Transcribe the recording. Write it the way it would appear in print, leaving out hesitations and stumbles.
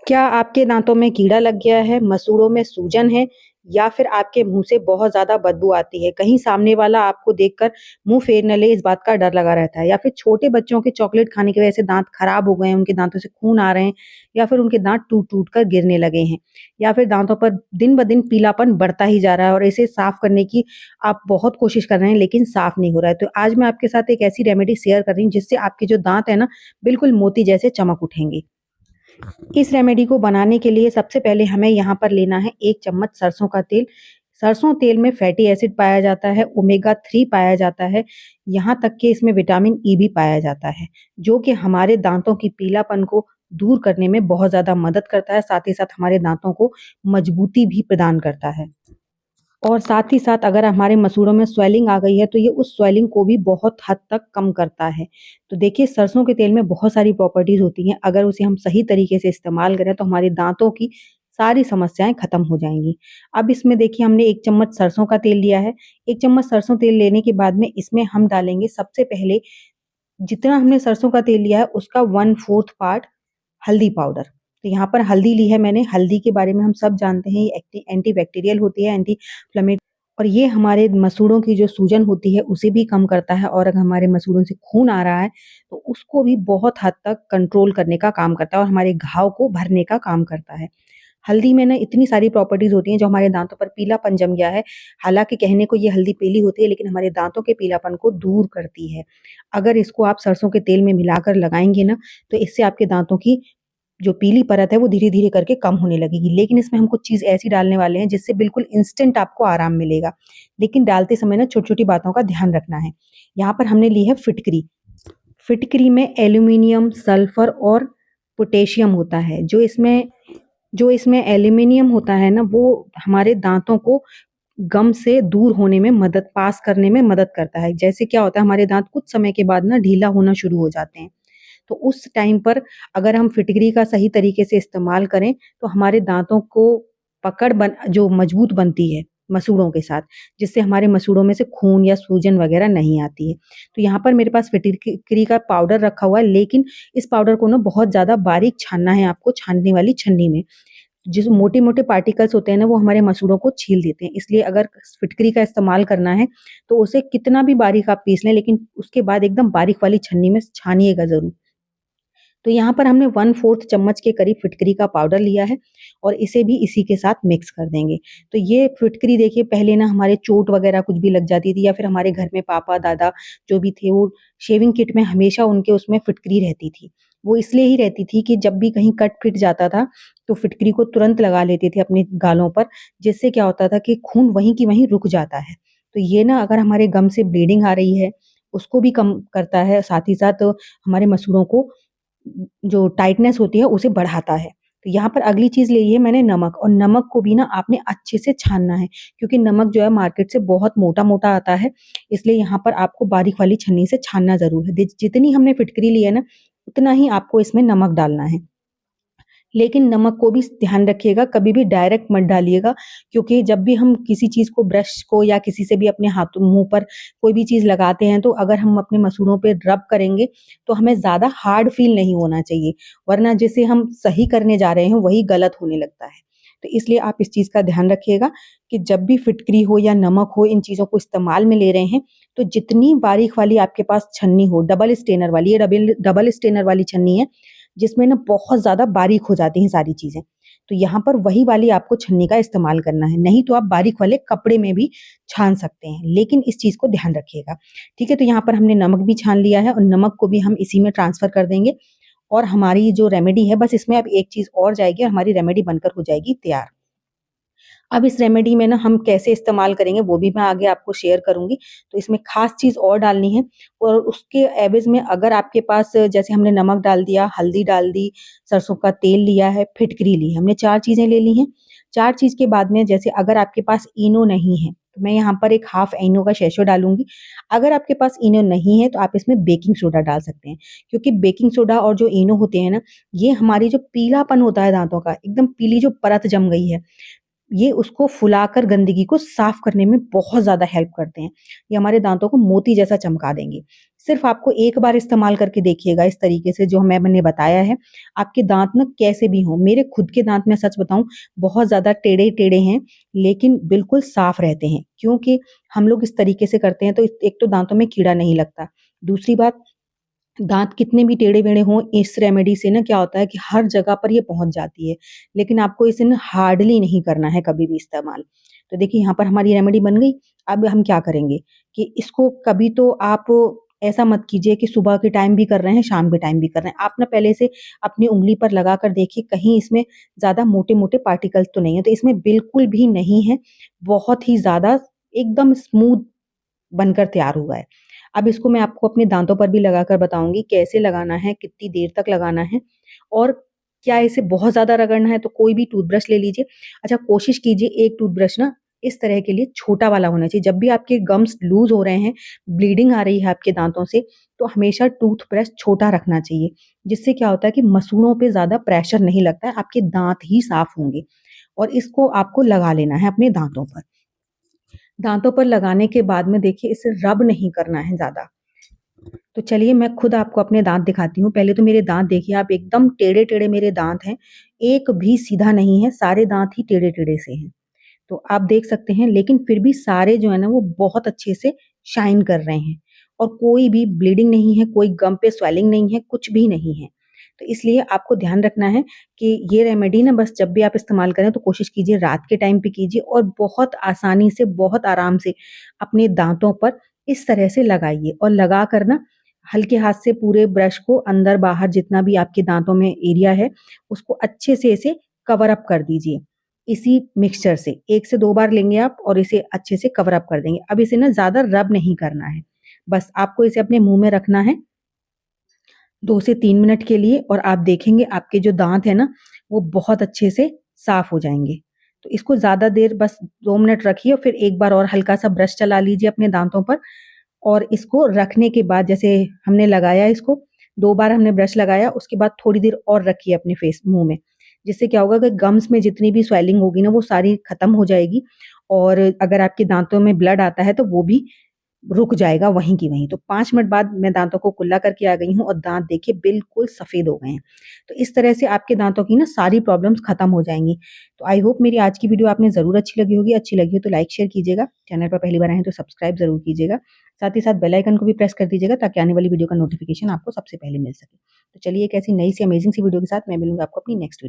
क्या आपके दाँतों में कीड़ा लग गया है, मसूड़ों में सूजन है या फिर आपके मुँह से बहुत ज़्यादा बदबू आती है? कहीं सामने वाला आपको देखकर मुँह फेर न ले, इस बात का डर लगा रहता है या फिर छोटे बच्चों के चॉकलेट खाने की वज़ह से दाँत खराब हो गए हैं, उनके दाँतों से खून आ रहे हैं या फिर उनके दाँत टूट-टूट कर गिरने लगे हैं या फिर दाँतों पर दिन-ब-दिन पीलापन बढ़ता ही जा रहा है और इसे साफ़ करने की आप बहुत कोशिश कर रहे हैं लेकिन साफ़ नहीं हो रहा है। तो आज मैं आपके साथ एक ऐसी रेमेडी शेयर कर रही हूँ जिससे आपके जो दाँत हैं ना, बिल्कुल मोती जैसे चमक उठेंगे। इस रेमेडी को बनाने के लिए सबसे पहले हमें यहाँ पर लेना है 1 चम्मच सरसों का तेल। सरसों तेल में फैटी एसिड पाया जाता है, ओमेगा 3 पाया जाता है, यहाँ तक कि इसमें विटामिन ई भी पाया जाता है, जो कि हमारे दाँतों की पीलापन को दूर करने में बहुत ज़्यादा मदद करता है, साथ ही साथ हमारे दाँतों को मजबूती भी प्रदान करता है। और साथ ही साथ अगर हमारे मसूड़ों में स्वेलिंग आ गई है, तो ये उस स्वेलिंग को भी बहुत हद तक कम करता है। तो देखिए सरसों के तेल में बहुत सारी प्रॉपर्टीज़ होती हैं, अगर उसे हम सही तरीके से इस्तेमाल करें तो हमारे दाँतों की सारी समस्याएँ खत्म हो जाएँगी। अब इसमें देखिए हमने 1 चम्मच सरसों का तेल लिया है, 1 चम्मच सरसों तेल लेने के बाद में इसमें हम डालेंगे सबसे पहले जितना हमने सरसों का तेल लिया है उसका 1/4 पार्ट हल्दी पाउडर। तो यहाँ पर हल्दी ली है मैंने, हल्दी के बारे में हम सब जानते हैं, ये एंटी बैक्टीरियल होती है, एंटी फ्लेमे और ये हमारे मसूड़ों की जो सूजन होती है उसे भी कम करता है और अगर हमारे मसूड़ों से खून आ रहा है, तो उसको भी बहुत हद तक कंट्रोल करने का काम करता है और हमारे घाव को भरने का काम करता है। हल्दी में ना इतनी सारी प्रॉपर्टीज़ होती हैं जो हमारे दाँतों पर पीलापन जम गया है, हालाँकि कहने को ये हल्दी पीली होती है लेकिन हमारे दाँतों के पीलापन को दूर करती है। अगर इसको आप सरसों के तेल में मिलाकर लगाएँगे ना, तो इससे आपके दाँतों की जो पीली परत है वो धीरे-धीरे करके कम होने लगेगी। लेकिन इसमें हम कुछ चीज़ ऐसी डालने वाले हैं जिससे बिल्कुल इंस्टेंट आपको आराम मिलेगा। लेकिन डालते समय ना छोटी-छोटी बातों का ध्यान रखना है। यहाँ पर हमने ली है फिटकरी। फिटकरी में एल्यूमीनियम, सल्फर और पोटेशियम होता है। जो इसमें एल्यूमीनियम होता है ना वो हमारे दाँतों को गम से दूर होने में पास करने में मदद करता है। जैसे क्या होता है हमारे दाँत कुछ समय के बाद ना ढीला होना शुरू हो जाते हैं। तो उस टाइम पर अगर हम फिटकरी का सही तरीके से इस्तेमाल करें, तो हमारे दाँतों को पकड़ बन जो मजबूत बनती है मसूड़ों के साथ, जिससे हमारे मसूड़ों में से खून या सूजन वगैरह नहीं आती है। तो यहाँ पर मेरे पास फिटकरी का पाउडर रखा हुआ है, लेकिन इस पाउडर को ना बहुत ज़्यादा बारीक छानना है आपको छानने वाली छन्नी में। जिस मोटे-मोटे पार्टिकल्स होते हैं ना, वो हमारे मसूड़ों को छील देते हैं। इसलिए अगर फिटकरी का इस्तेमाल करना है, तो उसे कितना भी बारीक आप पीस लें, लेकिन उसके बाद एकदम बारीक वाली छन्नी में छानिएगा ज़रूर। तो यहाँ पर हमने 1/4 चम्मच के करीब फिटकरी का पाउडर लिया है और इसे भी इसी के साथ मिक्स कर देंगे। तो ये फिटकरी देखिए पहले ना हमारे चोट वगैरह कुछ भी लग जाती थी या फिर हमारे घर में पापा-दादा जो भी थे वो शेविंग किट में हमेशा उनके उसमें फिटकरी रहती थी। वो इसलिए ही रहती थी कि जब भी कहीं कट फिट जाता था, तो फिटकरी को तुरंत लगा लेते थे अपने गालों पर, जिससे क्या होता था कि खून वहीं की वहीं रुक जाता है। तो ये ना अगर हमारे गम से ब्लीडिंग आ रही है, उसको भी कम करता है, साथ ही साथ हमारे मसूड़ों को जो टाइटनेस होती है उसे बढ़ाता है। तो यहाँ पर अगली चीज़ ली है मैंने नमक और नमक को भी ना आपने अच्छे से छानना है क्योंकि नमक जो है मार्केट से बहुत मोटा-मोटा आता है, इसलिए यहाँ पर आपको बारीक वाली छन्नी से छानना ज़रूर है। जितनी हमने फिटकरी ली है ना, उतना ही आपको इसमें नमक डालना है। लेकिन नमक को भी ध्यान रखिएगा, कभी भी डायरेक्ट मत डालिएगा क्योंकि जब भी हम किसी चीज़ को ब्रश को या किसी से भी अपने हाथों मुँह पर कोई भी चीज़ लगाते हैं, तो अगर हम अपने मसूड़ों पे रब करेंगे, तो हमें ज़्यादा हार्ड फ़ील नहीं होना चाहिए, वरना जिसे हम सही करने जा रहे हैं, वही गलत होने लगता है। तो इसलिए आप इस चीज़ का ध्यान रखिएगा कि जब भी फिटकरी हो या नमक हो, इन चीज़ों को इस्तेमाल में ले रहे हैं, तो जितनी बारीक वाली आपके पास छन्नी हो, डबल स्टेनर वाली, ये डबल डबल स्टेनर वाली छन्नी है, जिसमें ना बहुत ज़्यादा बारीक हो जाती हैं सारी चीज़ें। तो यहाँ पर वही वाली आपको छन्नी का इस्तेमाल करना है, नहीं तो आप बारीक वाले कपड़े में भी छान सकते हैं, लेकिन इस चीज़ को ध्यान रखिएगा। ठीक है? तो यहाँ पर हमने नमक भी छान लिया है और नमक को भी हम इसी में ट्रांसफ़र कर देंगे और हमारी जो रेमेडी है बस इसमें अब एक चीज़ और जाएगी और हमारी रेमेडी बनकर हो जाएगी तैयार। अब इस रेमेडी में ना हम कैसे इस्तेमाल करेंगे वो भी मैं आगे आपको शेयर करूँगी। तो इसमें ख़ास चीज़ और डालनी है और उसके एवज़ में अगर आपके पास जैसे हमने नमक डाल दिया, हल्दी डाल दी, सरसों का तेल लिया है, फिटकरी ली है, हमने 4 चीज़ें ले ली हैं। 4 चीज़ के बाद में जैसे अगर आपके पास इनो नहीं है, तो मैं यहाँ पर एक हाफ़ इनो का सैशे डालूँगी। अगर आपके पास इनो नहीं है तो आप इसमें बेकिंग सोडा डाल सकते हैं, क्योंकि बेकिंग सोडा और जो इनो होते हैं ना, ये हमारी जो पीलापन होता है दाँतों का, एकदम पीली जो परत जम गई है ये उसको फुलाकर गंदगी को साफ करने में बहुत ज़्यादा हेल्प करते हैं। ये हमारे दाँतों को मोती जैसा चमका देंगे। सिर्फ़ आपको एक बार इस्तेमाल करके देखिएगा इस तरीके से जो मैंने बताया है। आपके दाँत ना कैसे भी हों, मेरे खुद के दाँत मैं सच बताऊँ बहुत ज़्यादा टेढ़े-टेढ़े हैं, लेकिन बिल्कुल साफ रहते हैं। क्योंकि हम लोग इस तरीके से करते हैं तो एक तो दाँतों में कीड़ा नहीं लगता। दूसरी बात, दाँत कितने भी टेढ़े-मेढ़े हों, इस रेमेडी से ना क्या होता है कि हर जगह पर ये पहुँच जाती है। लेकिन आपको इसे ना हार्डली नहीं करना है कभी भी इस्तेमाल। तो देखिए यहाँ पर हमारी रेमेडी बन गई। अब हम क्या करेंगे कि इसको कभी तो आप ऐसा मत कीजिए कि सुबह के टाइम भी कर रहे हैं, शाम के टाइम भी कर रहे हैं। आप ना पहले से अपनी उँगली पर लगा कर देखिए कहीं इसमें ज़्यादा मोटे-मोटे पार्टिकल्स तो नहीं है। तो इसमें बिल्कुल भी नहीं है। बहुत ही ज़्यादा एकदम स्मूथ बनकर तैयार हुआ है। अब इसको मैं आपको अपने दाँतों पर भी लगाकर बताऊँगी कैसे लगाना है, कितनी देर तक लगाना है और क्या इसे बहुत ज़्यादा रगड़ना है तो कोई भी टूथब्रश ले लीजिए। अच्छा, कोशिश कीजिए एक टूथब्रश ना इस तरह के लिए छोटा वाला होना चाहिए। जब भी आपके गम्स लूज़ हो रहे हैं, ब्लीडिंग आ रही है आपके दाँतों से, तो हमेशा टूथब्रश छोटा रखना चाहिए। जिससे क्या होता है कि मसूड़ों पे ज़्यादा प्रेशर नहीं लगता है, आपके दाँत ही साफ होंगे और इसको आपको लगा लेना है अपने दाँतों पर। दाँतों पर लगाने के बाद में देखिए इसे रब नहीं करना है ज़्यादा। तो चलिए मैं खुद आपको अपने दाँत दिखाती हूँ। पहले तो मेरे दाँत देखिए आप, एकदम टेढ़े-टेढ़े मेरे दाँत हैं। एक भी सीधा नहीं है, सारे दाँत ही टेढ़े-टेढ़े से हैं। तो आप देख सकते हैं, लेकिन फिर भी सारे जो है ना वो बहुत अच्छे से शाइन कर रहे हैं और कोई भी ब्लीडिंग नहीं है, कोई गम पे स्वेलिंग नहीं है, कुछ भी नहीं है। तो इसलिए आपको ध्यान रखना है कि ये रेमेडी ना बस जब भी आप इस्तेमाल करें तो कोशिश कीजिए रात के टाइम पे कीजिए और बहुत आसानी से, बहुत आराम से अपने दाँतों पर इस तरह से लगाइए और लगा कर ना हल्के हाथ से पूरे ब्रश को अंदर-बाहर जितना भी आपके दाँतों में एरिया है, उसको अच्छे से इसे कवर अप कर दीजिए। इसी मिक्सचर से 1 से 2 बार लेंगे आप और इसे अच्छे से कवर अप कर देंगे। अब इसे ना ज़्यादा रब नहीं करना है। बस आपको इसे अपने मुँह में रखना है 2 से 3 मिनट के लिए और आप देखेंगे आपके जो दाँत हैं ना, वो बहुत अच्छे से साफ हो जाएँगे। तो इसको ज़्यादा देर बस 2 मिनट रखिए और फिर एक बार और हल्का-सा ब्रश चला लीजिए अपने दाँतों पर और इसको रखने के बाद जैसे हमने लगाया इसको, 2 बार हमने ब्रश लगाया, उसके बाद थोड़ी देर और रखिए अपने मुँह में। जिससे क्या होगा कि गम्स में जितनी भी स्वेलिंग होगी ना, वो सारी खत्म हो जाएगी और अगर आपके दाँतों में ब्लड आता है, तो वो भी रुक जाएगा वहीं की वहीं। तो 5 मिनट बाद मैं दाँतों को कुल्ला करके आ गई हूँ और दाँत देखिए बिल्कुल सफ़ेद हो गए हैं। तो इस तरह से आपके दाँतों की ना सारी प्रॉब्लम्स खत्म हो जाएँगी। तो आई होप मेरी आज की वीडियो आपने ज़रूर अच्छी लगी होगी। अच्छी लगी हो तो लाइक शेयर कीजिएगा। चैनल पर पहली बार आए हैं तो सब्सक्राइब ज़रूर कीजिएगा। साथ ही साथ बेल आइकन को भी प्रेस कर दीजिएगा ताकि आने वाली वीडियो का नोटिफ़िकेशन आपको सबसे पहले मिल सके। तो चलिए एक ऐसी नई सी अमेज़िंग सी वीडियो के साथ मैं मिलूँगी आपको अपनी नेक्स्ट वीडियो